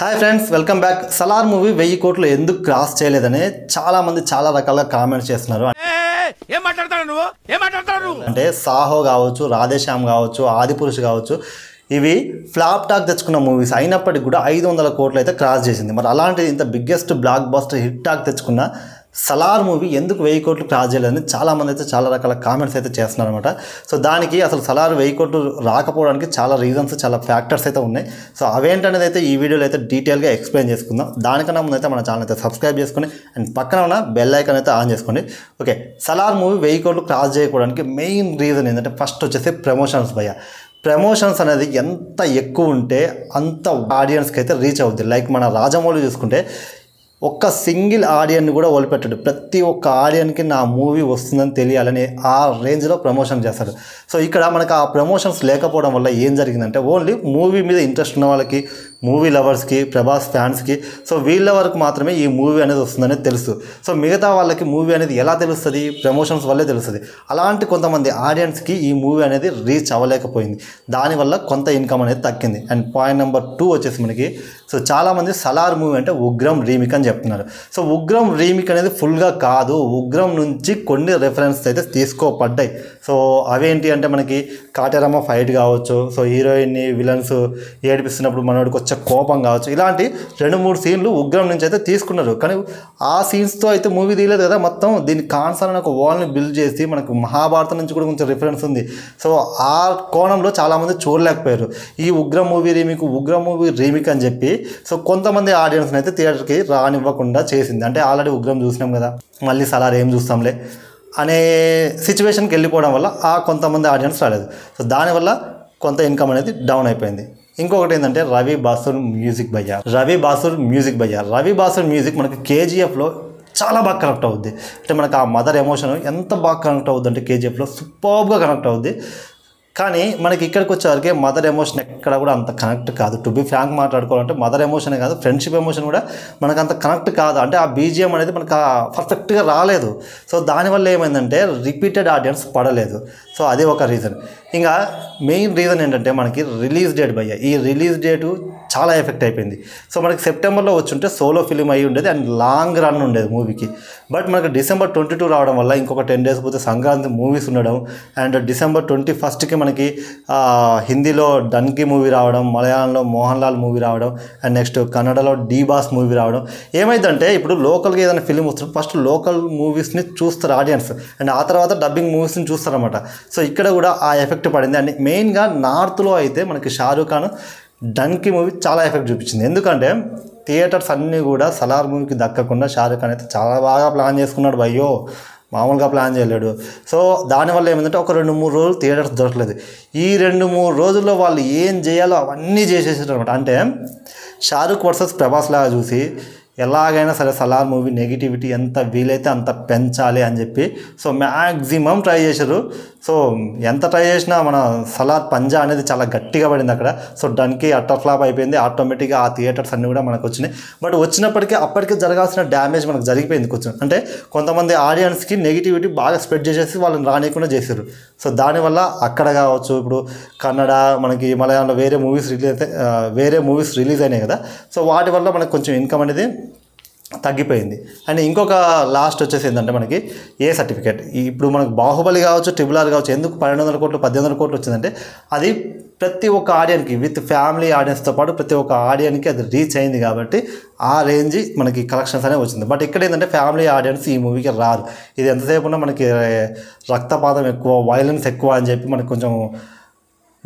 Hi friends, welcome back. Salaar movie 1000 కోట్లు ఎందుకు cross చేయలేదని చాలా మంది చాలా రకాలుగా కామెంట్స్ చేస్తున్నారు. అంటే సాహో కావచ్చు, రాధేశ్యామ్ కావచ్చు, ఆదిపురుష్ కావచ్చు, ఇవి ఫ్లాప్ టాక్ తెచ్చుకున్న మూవీస్ అయినప్పటికీ కూడా 500 కోట్లు అయితే క్రాస్ చేసింది. మరి అలాంటి ఇంత biggest block buster hit talk తెచ్చుకున్న సలార్ మూవీ ఎందుకు 1000 కోట్లు క్రాస్ చేయలేదని చాలామంది అయితే చాలా రకాల కామెంట్స్ అయితే చేస్తున్నారు అనమాట. సో దానికి అసలు సలార్ 1000 కోట్లు రాకపోవడానికి చాలా రీజన్స్, చాలా ఫ్యాక్టర్స్ అయితే ఉన్నాయి. సో అవేంటనేది అయితే ఈ వీడియోలో అయితే డీటెయిల్గా ఎక్స్ప్లెయిన్ చేసుకుందాం. దానికన్నా ముందు అయితే మన ఛానల్ అయితే సబ్స్క్రైబ్ చేసుకుని అండ్ పక్కన ఉన్న బెల్ ఐకాన్ అయితే ఆన్ చేసుకోండి. ఓకే, సలార్ మూవీ 1000 కోట్లు క్రాస్ చేయకపోవడానికి మెయిన్ రీజన్ ఏంటంటే ఫస్ట్ వచ్చేసి ప్రమోషన్స్ భయ్య. ప్రమోషన్స్ అనేది ఎంత ఎక్కువ ఉంటే అంత ఆడియన్స్కి అయితే రీచ్ అవుద్ది. లైక్ మన రాజమౌళి చూసుకుంటే ఒక్క సింగిల్ ఆడియన్ని కూడా వదిలిపెట్టాడు. ప్రతి ఒక్క ఆడియన్కి నా మూవీ వస్తుందని తెలియాలని ఆ రేంజ్లో ప్రమోషన్ చేస్తాడు. సో ఇక్కడ మనకు ఆ ప్రమోషన్స్ లేకపోవడం వల్ల ఏం జరిగిందంటే ఓన్లీ మూవీ మీద ఇంట్రెస్ట్ ఉన్న వాళ్ళకి, మూవీ లవర్స్కి, ప్రభాస్ ఫ్యాన్స్కి, సో వీళ్ళ వరకు మాత్రమే ఈ మూవీ అనేది వస్తుందనేది తెలుసు. సో మిగతా వాళ్ళకి మూవీ అనేది ఎలా తెలుస్తుంది? ప్రమోషన్స్ వల్లే తెలుస్తుంది. అలాంటి కొంతమంది ఆడియన్స్కి ఈ మూవీ అనేది రీచ్ అవ్వలేకపోయింది. దానివల్ల కొంత ఇన్కమ్ అనేది తగ్గింది. అండ్ పాయింట్ నెంబర్ 2 వచ్చేసి మనకి, సో చాలామంది సలార్ మూవీ అంటే ఉగ్రం రీమిక్ అని చెప్తున్నారు. సో ఉగ్రం రీమిక్ అనేది ఫుల్గా కాదు, ఉగ్రం నుంచి కొన్ని రెఫరెన్స్ అయితే తీసుకోబడ్డాయి. సో అవేంటి అంటే మనకి కాటేరమ్మ ఫైట్ కావచ్చు, సో హీరోయిన్ని విలన్స్ ఏడిపిస్తున్నప్పుడు మనోడికి వచ్చే కోపం కావచ్చు, ఇలాంటి 2-3 సీన్లు ఉగ్రం నుంచి అయితే తీసుకున్నారు. కానీ ఆ సీన్స్తో అయితే మూవీ తీయలేదు కదా, మొత్తం దీన్ని కాన్సర్ అని ఒక వాల్ని బిల్డ్ చేసి మనకు మహాభారతం నుంచి కూడా కొంచెం రిఫరెన్స్ ఉంది. సో ఆ కోణంలో చాలామంది చూడలేకపోయారు ఈ ఉగ్రం మూవీ రీమిక్ అని చెప్పి. సో కొంతమంది ఆడియన్స్ని అయితే థియేటర్కి రానివ్వకుండా చేసింది. అంటే ఆల్రెడీ ఉగ్రం చూసినాం కదా, మళ్ళీ సలార్ ఏం చూస్తాంలే అనే సిచ్యువేషన్కి వెళ్ళిపోవడం వల్ల ఆ కొంతమంది ఆడియన్స్ రాలేదు. సో దానివల్ల కొంత ఇన్కమ్ అనేది డౌన్ అయిపోయింది. ఇంకొకటి ఏంటంటే రవి బాసుర్ మ్యూజిక్ మనకి కేజీఎఫ్లో చాలా బాగా కనెక్ట్ అవుద్ది. అంటే మనకు ఆ మదర్ ఎమోషన్ ఎంత బాగా కనెక్ట్ అవుద్ది అంటే కేజీఎఫ్లో సూపర్గా కనెక్ట్ అవుద్ది. కానీ మనకి ఇక్కడికి వచ్చేవరకే మదర్ ఎమోషన్ ఎక్కడ కూడా అంత కనెక్ట్ కాదు. టు బి ఫ్రాంక్ మాట్లాడుకోవాలంటే మదర్ ఎమోషనే కాదు, ఫ్రెండ్షిప్ ఎమోషన్ కూడా మనకు అంత కనెక్ట్ కాదు. అంటే ఆ బీజిఎం అనేది మనకు పర్ఫెక్ట్గా రాలేదు. సో దానివల్ల ఏమైందంటే రిపీటెడ్ ఆడియన్స్ పడలేదు. సో అది ఒక రీజన్. ఇంకా మెయిన్ రీజన్ ఏంటంటే మనకి రిలీజ్ డేట్ భయ్య. ఈ రిలీజ్ డేటు చాలా ఎఫెక్ట్ అయిపోయింది. సో మనకి సెప్టెంబర్లో వచ్చుంటే సోలో ఫిలిం అయ్యి ఉండేది అండ్ లాంగ్ రన్ ఉండేది మూవీకి. బట్ మనకి December 22 రావడం వల్ల ఇంకొక 10 days పోతే సంక్రాంతి మూవీస్ ఉండడం, అండ్ December 21కి మనకి హిందీలో డన్కీ మూవీ రావడం, మలయాళంలో మోహన్ లాల్ మూవీ రావడం, అండ్ నెక్స్ట్ కన్నడలో డి బాస్ మూవీ రావడం. ఏమైందంటే ఇప్పుడు లోకల్గా ఏదైనా ఫిలిం వస్తుంది, ఫస్ట్ లోకల్ మూవీస్ని చూస్తారు ఆడియన్స్, అండ్ ఆ తర్వాత డబ్బింగ్ మూవీస్ని చూస్తారన్నమాట. సో ఇక్కడ కూడా ఆ ఎఫెక్ట్ పడింది. అండ్ మెయిన్గా నార్త్లో అయితే మనకి షారూఖ్ ఖాన్ డన్కీ మూవీ చాలా ఎఫెక్ట్ చూపించింది. ఎందుకంటే థియేటర్స్ అన్నీ కూడా సలార్ మూవీకి దక్కకుండా షారూఖ్ ఖాన్ అయితే చాలా బాగా ప్లాన్ చేసుకున్నాడు భయ్యో, మామూలుగా ప్లాన్ చేయలేడు. సో దానివల్ల ఏమైందంటే ఒక 2-3 రోజులు థియేటర్స్ దొరకలేదు. ఈ 2-3 రోజుల్లో వాళ్ళు ఏం చేయాలో అవన్నీ చేసేసారు అనమాట. అంటే షారూఖ్ వర్సెస్ ప్రభాస్ లాగా చూసి ఎలాగైనా సరే సలార్ మూవీ నెగిటివిటీ ఎంత వీలైతే అంత పెంచాలి అని చెప్పి సో మ్యాక్సిమం ట్రై చేశారు. సో ఎంత ట్రై చేసినా మన సలార్ పంజా అనేది చాలా గట్టిగా పడింది అక్కడ. సో దానికి అట్టర్ ఫ్లాప్ అయిపోయింది. ఆటోమేటిక్గా ఆ థియేటర్స్ అన్నీ కూడా మనకు వచ్చినాయి. బట్ వచ్చినప్పటికీ అప్పటికి జరగాల్సిన డ్యామేజ్ మనకు జరిగిపోయింది కొంచెం. అంటే కొంతమంది ఆడియన్స్కి నెగిటివిటీ బాగా స్ప్రెడ్ చేసేసి వాళ్ళని రానియకుండా చేశారు. సో దానివల్ల అక్కడ కావచ్చు, ఇప్పుడు కన్నడ మనకి మలయాళంలో వేరే మూవీస్ రిలీజ్ అయినాయి కదా, సో వాటి వల్ల మనకు కొంచెం ఇన్కమ్ అనేది తగ్గిపోయింది. అండ్ ఇంకొక లాస్ట్ వచ్చేసి ఏంటంటే మనకి ఏ సర్టిఫికేట్. ఇప్పుడు మనకు బాహుబలి కావచ్చు, RRR కావచ్చు, ఎందుకు 1200 కోట్లు 1800 కోట్లు వచ్చిందంటే అది ప్రతి ఒక్క ఆడియన్కి విత్ ఫ్యామిలీ ఆడియన్స్తో పాటు ప్రతి ఒక్క ఆడియన్కి అది రీచ్ అయింది కాబట్టి ఆ రేంజ్ మనకి కలెక్షన్స్ అనేవి వచ్చింది. బట్ ఇక్కడ ఏంటంటే ఫ్యామిలీ ఆడియన్స్ ఈ మూవీకి రారు. ఇది ఎంతసేపు ఉన్నా మనకి రక్తపాతం ఎక్కువ, వైలెన్స్ ఎక్కువ అని చెప్పి మనకు కొంచెం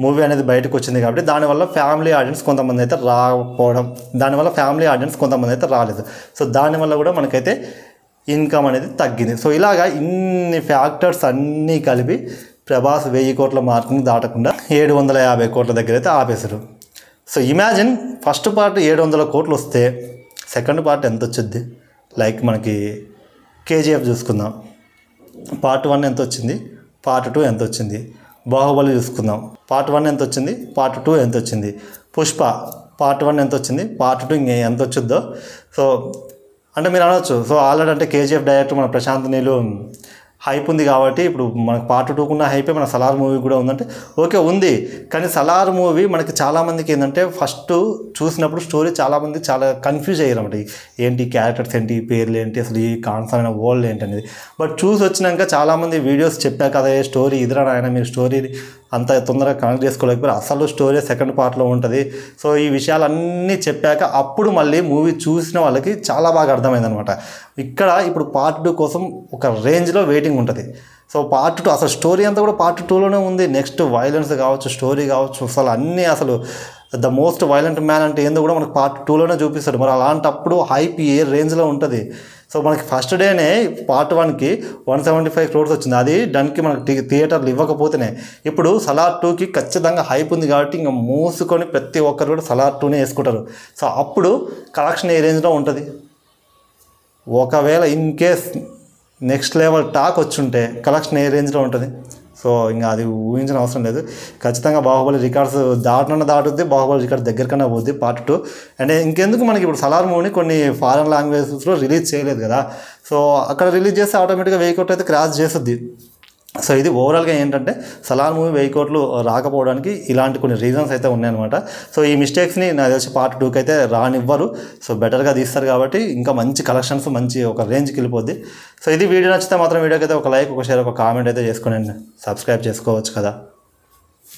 మూవీ అనేది బయటకు వచ్చింది కాబట్టి దానివల్ల ఫ్యామిలీ ఆడియన్స్ కొంతమంది అయితే రాలేదు. సో దానివల్ల కూడా మనకైతే ఇన్కమ్ అనేది తగ్గింది. సో ఇలాగా ఇన్ని ఫ్యాక్టర్స్ అన్నీ కలిపి ప్రభాస్ 1000 కోట్ల మార్కుని దాటకుండా 750 కోట్ల దగ్గర అయితే ఆపేశారు. సో ఇమాజిన్ ఫస్ట్ పార్ట్ 700 కోట్లు వస్తే సెకండ్ పార్ట్ ఎంత వచ్చింది? లైక్ మనకి కేజీఎఫ్ చూసుకుందాం, పార్ట్ 1 ఎంత వచ్చింది, పార్ట్ 2 ఎంత వచ్చింది. బాహుబలి చూసుకుందాం, పార్ట్ 1 ఎంత వచ్చింది, పార్ట్ 2 ఎంత వచ్చింది. పుష్ప పార్ట్ 1 ఎంత వచ్చింది, పార్ట్ 2 ఇంక ఎంత వచ్చిందో. సో అంటే మీరు అనవచ్చు, సో ఆల్రెడీ అంటే కేజీఎఫ్ డైరెక్టర్ మన ప్రశాంత్ నీలు హైప్ ఉంది కాబట్టి ఇప్పుడు మనకు పార్ట్ 2కున్న హైపే మన సలార్ మూవీ కూడా ఉందంటే ఓకే ఉంది. కానీ సలార్ మూవీ మనకి చాలామందికి ఏంటంటే ఫస్ట్ చూసినప్పుడు స్టోరీ చాలామంది చాలా కన్ఫ్యూజ్ అయ్యారు అన్నమాట. ఏంటి క్యారెక్టర్స్ ఏంటి, పేర్లు ఏంటి, అసలు ఈ కాన్సర్న్ అయిన వరల్డ్ ఏంటి అనేది. బట్ చూసి వచ్చినాక చాలామంది వీడియోస్ చెప్పాక అదే స్టోరీ ఇదిరా ఆయన మీరు స్టోరీ అంత తొందరగా కనెక్ట్ చేసుకోలేకపోయారు, అసలు స్టోరీ సెకండ్ పార్ట్లో ఉంటుంది. సో ఈ విషయాలన్నీ చెప్పాక అప్పుడు మళ్ళీ మూవీ చూసిన వాళ్ళకి చాలా బాగా అర్థమైందనమాట. ఇక్కడ ఇప్పుడు పార్ట్ 2 కోసం ఒక రేంజ్లో వెయిటింగ్ ఉంటుంది. సో పార్ట్ 2 అసలు స్టోరీ అంతా కూడా పార్ట్ 2లోనే ఉంది. నెక్స్ట్ వైలెన్స్ కావచ్చు, స్టోరీ కావచ్చు, అసలు అన్నీ అసలు ద మోస్ట్ వైలెంట్ మ్యాన్ అంటే ఏందో కూడా మనకు పార్ట్ 2లోనే చూపిస్తాడు. మరి అలాంటప్పుడు హైప్ ఏ రేంజ్లో ఉంటుంది. సో మనకి ఫస్ట్ డేనే పార్ట్ 1కి 175 crores వచ్చింది. అది దానికి మనకి థియేటర్లు ఇవ్వకపోతేనే. ఇప్పుడు సలార్ 2కి ఖచ్చితంగా హైప్ ఉంది కాబట్టి ఇంకా మూసుకొని ప్రతి ఒక్కరు కూడా సలార్ 2నే వేసుకుంటారు. సో అప్పుడు కలెక్షన్ ఏ రేంజ్లో ఉంటుంది. ఒకవేళ in case next level talk వచ్చుంటే కలెక్షన్ ఏ రేంజ్లో ఉంటుంది. సో ఇంకా అది ఊహించిన అవసరం లేదు. ఖచ్చితంగా బాహుబలి రికార్డ్స్ దాటుద్ది, బాహుబలి రికార్డ్స్ దగ్గరకన్నా పోద్ది పార్ట్ 2. అంటే ఇంకెందుకు మనకి ఇప్పుడు సలార్ మూవీని కొన్ని ఫారెన్ లాంగ్వేజెస్లో రిలీజ్ చేయలేదు కదా. సో అక్కడ రిలీజ్ చేస్తే ఆటోమేటిక్గా 1000 crores అయితే క్రాస్ చేస్తుంది. సో ఇది ఓవరాల్గా ఏంటంటే సలార్ మూవీ 1000 crores రాకపోవడానికి ఇలాంటి కొన్ని రీజన్స్ అయితే ఉన్నాయన్నమాట. సో ఈ మిస్టేక్స్ని నాకు తెలిసి పార్ట్ 2కి అయితే రానివ్వరు. సో బెటర్గా తీస్తారు కాబట్టి ఇంకా మంచి కలెక్షన్స్, మంచి ఒక రేంజ్కి వెళ్ళిపోద్ది. సో ఇది వీడియో నచ్చితే మాత్రం వీడియోకి అయితే ఒక లైక్, ఒక షేర్, ఒక కామెంట్ అయితే చేసుకోండి. సబ్స్క్రైబ్ చేసుకోవచ్చు కదా.